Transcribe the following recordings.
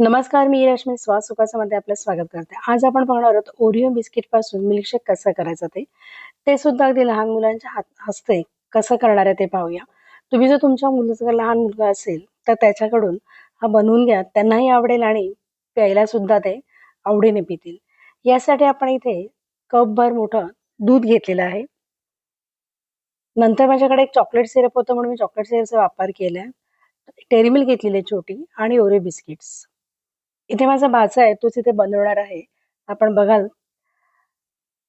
नमस्कार, मी रश्मी स्वाद सुखाचं आपलं स्वागत करते. आज आपण पाहणार आहोत ओरिओ बिस्किट पासून मिल्कशेक कसं करायचं ते सुद्धा अगदी लहान मुलांच्या हस्ते कसं करणार आहे ते पाहूया. तुम्ही जर तुमच्या मुलाचा लहान मुलगा असेल तर त्याच्याकडून हा बनवून घ्या. त्यांनाही आवडेल आणि प्यायला सुद्धा ते आवडीने पितील. यासाठी आपण इथे कपभर मोठं दूध घेतलेलं आहे. नंतर माझ्याकडे एक चॉकलेट सिरप होतं म्हणून मी चॉकलेट सिरपचा वापर केलाय. डेअरी मिल्क घेतलेली आहे छोटी आणि ओरिओ बिस्किट्स. इथे माझा भाचा आहे, तोच इथे बनवणार आहे. आपण बघाल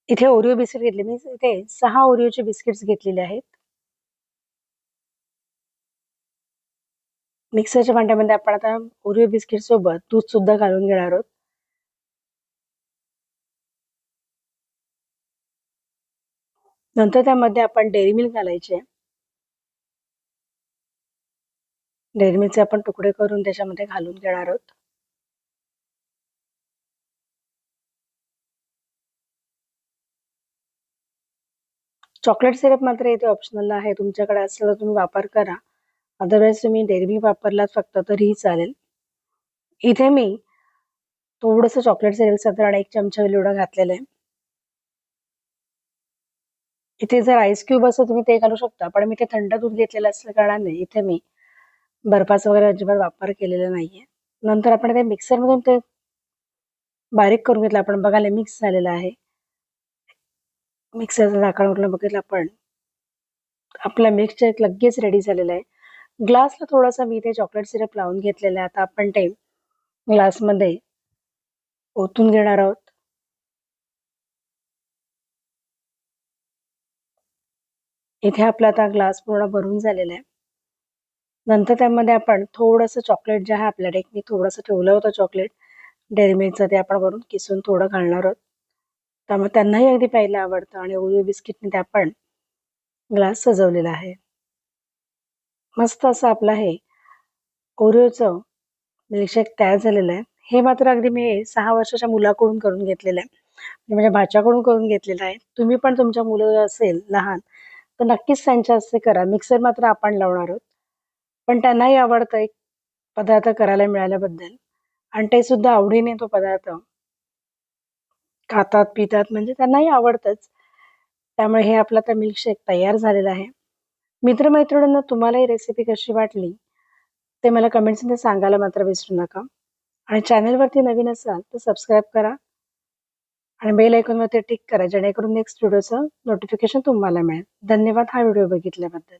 इथे ओरिओ बिस्किट घेतले. मी इथे 6 ओरिओचे बिस्किट्स घेतलेले आहेत. मिक्सरच्या भांड्यामध्ये आपण आता ओरिओ बिस्किट सोबत दूध सुद्धा घालून घेणार आहोत. नंतर त्यामध्ये आपण डेअरी मिल्क घालायचे. डेअरी मिल्कचे आपण तुकडे करून त्याच्यामध्ये घालून घेणार आहोत. चॉकलेट सिरप मात्र इथे ऑप्शनल आहे. तुमच्याकडे असेल तर तुम्ही वापर करा. अदरवाईज तुम्ही डेअरी मिल्क वापरलात फक्त तरीही चालेल. इथे मी थोडंसं चॉकलेट सिरप साधारण 1 चमचा एवढं घातलेलं आहे. इथे जर आईस क्यूब असं तुम्ही ते घालू शकता, पण मी ते थंड दूध घेतलेलं असल्या कारणाने इथे मी बर्फाचा वगैरे अजिबात वापर केलेला नाहीये. नंतर आपण ते मिक्सरमधून ते बारीक करून घेतलं. आपण बघायला मिक्स झालेलं आहे. मिक्सरचं झाकण उघडून बघितलं आपण, आपला मिल्कशेक लगेच रेडी झालेला आहे. ग्लासला थोडासा मी इथे चॉकलेट सिरप लावून घेतलेला आहे. आता आपण ते ग्लासमध्ये ओतून घेणार आहोत. इथे आपला आता ग्लास पूर्ण भरून झालेला आहे. नंतर त्यामध्ये आपण थोडंसं चॉकलेट जे आहे आपल्याकडे, एक मी थोडंसं ठेवलं होतं चॉकलेट डेअरी मिल्कचं, ते आपण वरून किसून थोडं घालणार आहोत. त्यामुळे त्यांनाही अगदी प्यायला आवडतं आणि ओरिओ बिस्किटने ते आपण ग्लास सजवलेला आहे. मस्त असं आपलं हे ओरिओचं मिल्कशेक तयार झालेलं आहे. हे मात्र अगदी मी 6 वर्षाच्या मुलाकडून करून घेतलेलं आहे. म्हणजे माझ्या भाच्याकडून करून घेतलेलं आहे. तुम्ही पण तुमच्या मुलं असेल लहान तर नक्कीच त्यांच्या हस्ते करा. मिक्सर मात्र आपण लावणार आहोत. पण त्यांनाही आवडतं एक पदार्थ करायला मिळाल्याबद्दल आणि ते सुद्धा आवडीने तो पदार्थ खातात, पितात म्हणजे त्यांनाही आवडतंच. त्यामुळे हे आपलं आता मिल्कशेक तयार झालेलं आहे. मित्र-मैत्रिणींना तुम्हाला ही रेसिपी कशी वाटली ते मला कमेंट्समध्ये सांगायला मात्र विसरू नका. आणि चॅनलवरती नवीन असाल तर सबस्क्राईब करा आणि बेल आयकॉनवरती टिक करा जेणेकरून नेक्स्ट व्हिडिओचं नोटिफिकेशन तुम्हाला मिळेल. धन्यवाद हा व्हिडिओ बघितल्याबद्दल.